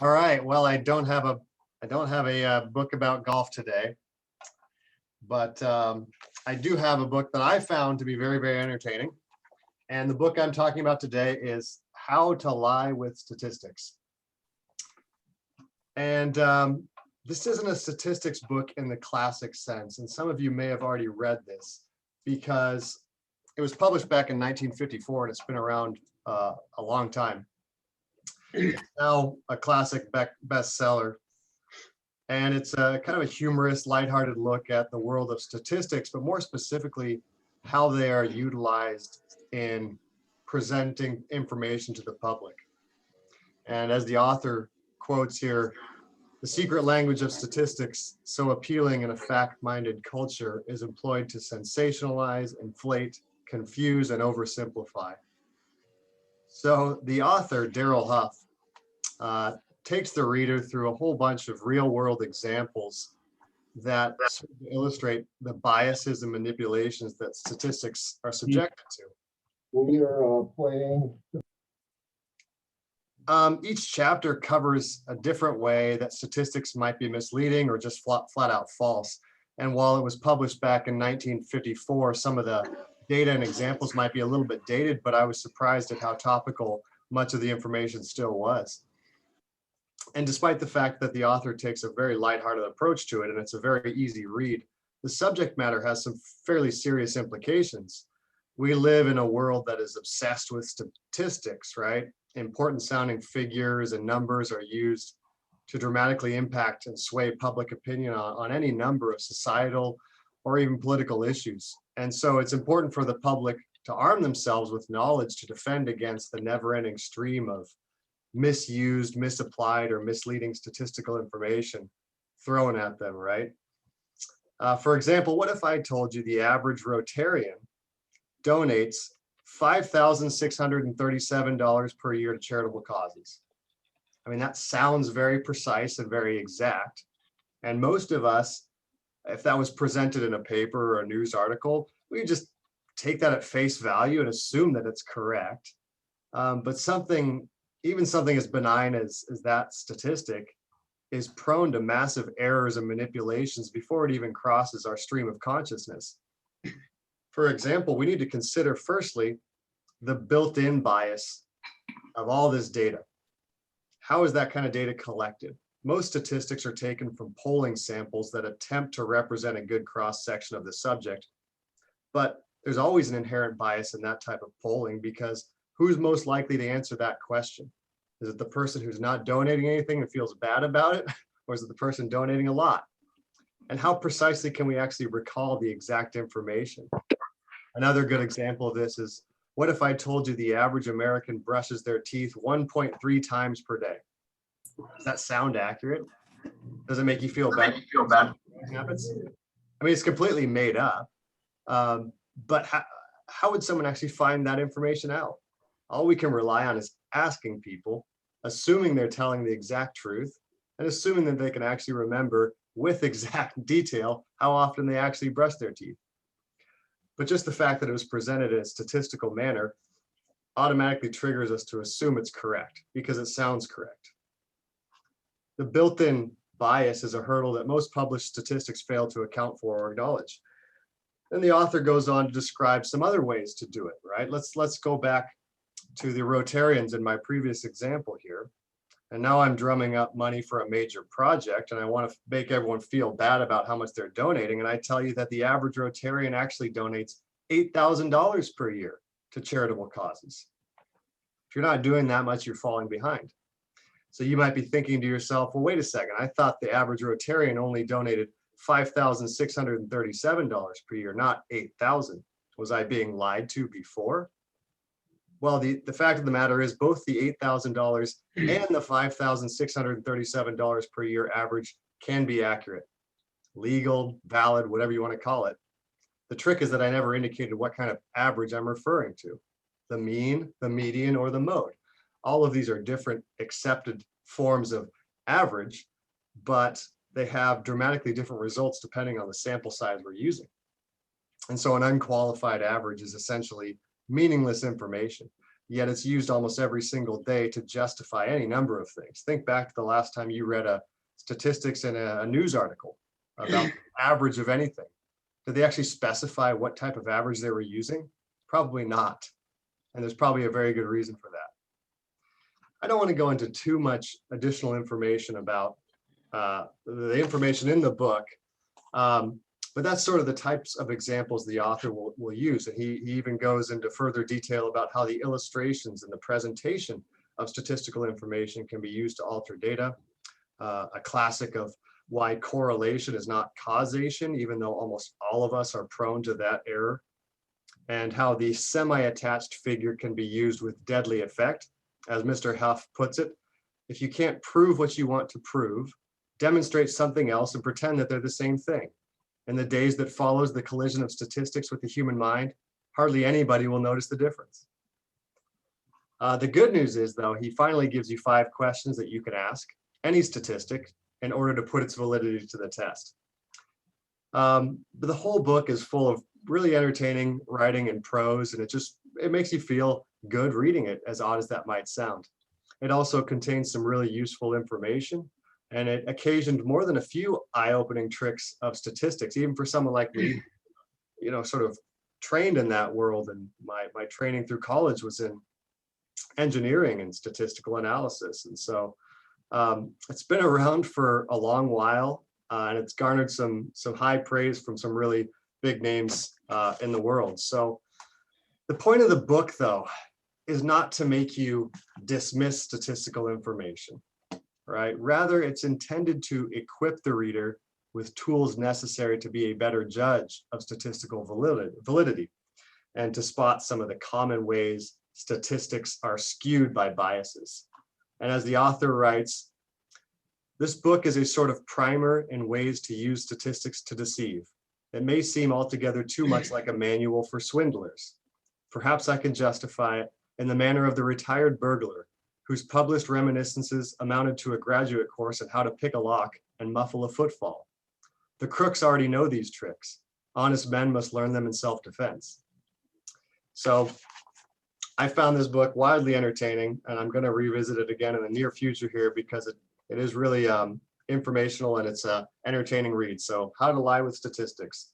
All right. Well, I don't have a book about golf today, but I do have a book that I found to be very, very entertaining. And the book I'm talking about today is How to Lie with Statistics. And this isn't a statistics book in the classic sense. And some of you may have already read this because it was published back in 1954 and it's been around a long time. It's now a classic bestseller. And it's a kind of a humorous, lighthearted look at the world of statistics, but more specifically, how they are utilized in presenting information to the public. And as the author quotes here, the secret language of statistics, so appealing in a fact-minded culture, is employed to sensationalize, inflate, confuse, and oversimplify. So the author, Darrell Huff, takes the reader through a whole bunch of real-world examples that sort of illustrate the biases and manipulations that statistics are subjected to. We are playing. Each chapter covers a different way that statistics might be misleading or just flat out false. And while it was published back in 1954, some of the data and examples might be a little bit dated, but I was surprised at how topical much of the information still was. And despite the fact that the author takes a very lighthearted approach to it, and it's a very easy read, the subject matter has some fairly serious implications. We live in a world that is obsessed with statistics, right? Important sounding figures and numbers are used to dramatically impact and sway public opinion on any number of societal or even political issues. And so it's important for the public to arm themselves with knowledge to defend against the never-ending stream of misused, misapplied, or misleading statistical information thrown at them, right? For example, what if I told you the average Rotarian donates $5,637 per year to charitable causes? I mean, that sounds very precise and very exact. And most of us, if that was presented in a paper or a news article, we just take that at face value and assume that it's correct. But even something as benign as that statistic is prone to massive errors and manipulations before it even crosses our stream of consciousness. For example, we need to consider firstly the built-in bias of all this data. How is that kind of data collected? Most statistics are taken from polling samples that attempt to represent a good cross-section of the subject, but there's always an inherent bias in that type of polling because who's most likely to answer that question? Is it the person who's not donating anything and feels bad about it? Or is it the person donating a lot? And how precisely can we actually recall the exact information? Another good example of this is, what if I told you the average American brushes their teeth 1.3 times per day? Does that sound accurate? Does it make you feel bad? Happens? I mean, it's completely made up. But how would someone actually find that information out? All we can rely on is asking people, assuming they're telling the exact truth, and assuming that they can actually remember with exact detail how often they actually brush their teeth. But just the fact that it was presented in a statistical manner automatically triggers us to assume it's correct because it sounds correct. The built-in bias is a hurdle that most published statistics fail to account for or acknowledge. Then the author goes on to describe some other ways to do it, right? Let's go back to the Rotarians in my previous example here. And now I'm drumming up money for a major project and I want to make everyone feel bad about how much they're donating. And I tell you that the average Rotarian actually donates $8,000 per year to charitable causes. If you're not doing that much, you're falling behind. So you might be thinking to yourself, well, wait a second, I thought the average Rotarian only donated $5,637 per year, not $8,000. Was I being lied to before? Well, the fact of the matter is both the $8,000 and the $5,637 per year average can be accurate, legal, valid, whatever you want to call it. The trick is that I never indicated what kind of average I'm referring to, the mean, the median, or the mode. All of these are different accepted forms of average, but they have dramatically different results depending on the sample size we're using. And so an unqualified average is essentially meaningless information. yet it's used almost every single day to justify any number of things. Think back to the last time you read a statistics in a news article about the average of anything. Did they actually specify what type of average they were using? Probably not. And there's probably a very good reason for that. I don't want to go into too much additional information about the information in the book, but that's sort of the types of examples the author will use. And he even goes into further detail about how the illustrations and the presentation of statistical information can be used to alter data. A classic of why correlation is not causation, even though almost all of us are prone to that error, and how the semi-attached figure can be used with deadly effect. As Mr. Huff puts it, if you can't prove what you want to prove, demonstrate something else and pretend that they're the same thing. In the days that follows the collision of statistics with the human mind, hardly anybody will notice the difference. The good news is, though, he finally gives you 5 questions that you can ask any statistic in order to put its validity to the test. But the whole book is full of really entertaining writing and prose, and it makes you feel good reading it, as odd as that might sound. It also contains some really useful information, and it occasioned more than a few eye-opening tricks of statistics, even for someone like me, sort of trained in that world. And my training through college was in engineering and statistical analysis. And so it's been around for a long while, and it's garnered some high praise from some really big names in the world. So the point of the book, though, is not to make you dismiss statistical information, right? Rather, it's intended to equip the reader with tools necessary to be a better judge of statistical validity and to spot some of the common ways statistics are skewed by biases. And as the author writes, this book is a sort of primer in ways to use statistics to deceive. It may seem altogether too much like a manual for swindlers. Perhaps I can justify it in the manner of the retired burglar, whose published reminiscences amounted to a graduate course on how to pick a lock and muffle a footfall. The crooks already know these tricks. Honest men must learn them in self-defense. So I found this book wildly entertaining, and I'm going to revisit it again in the near future here because it is really informational and it's an entertaining read. So How to Lie with Statistics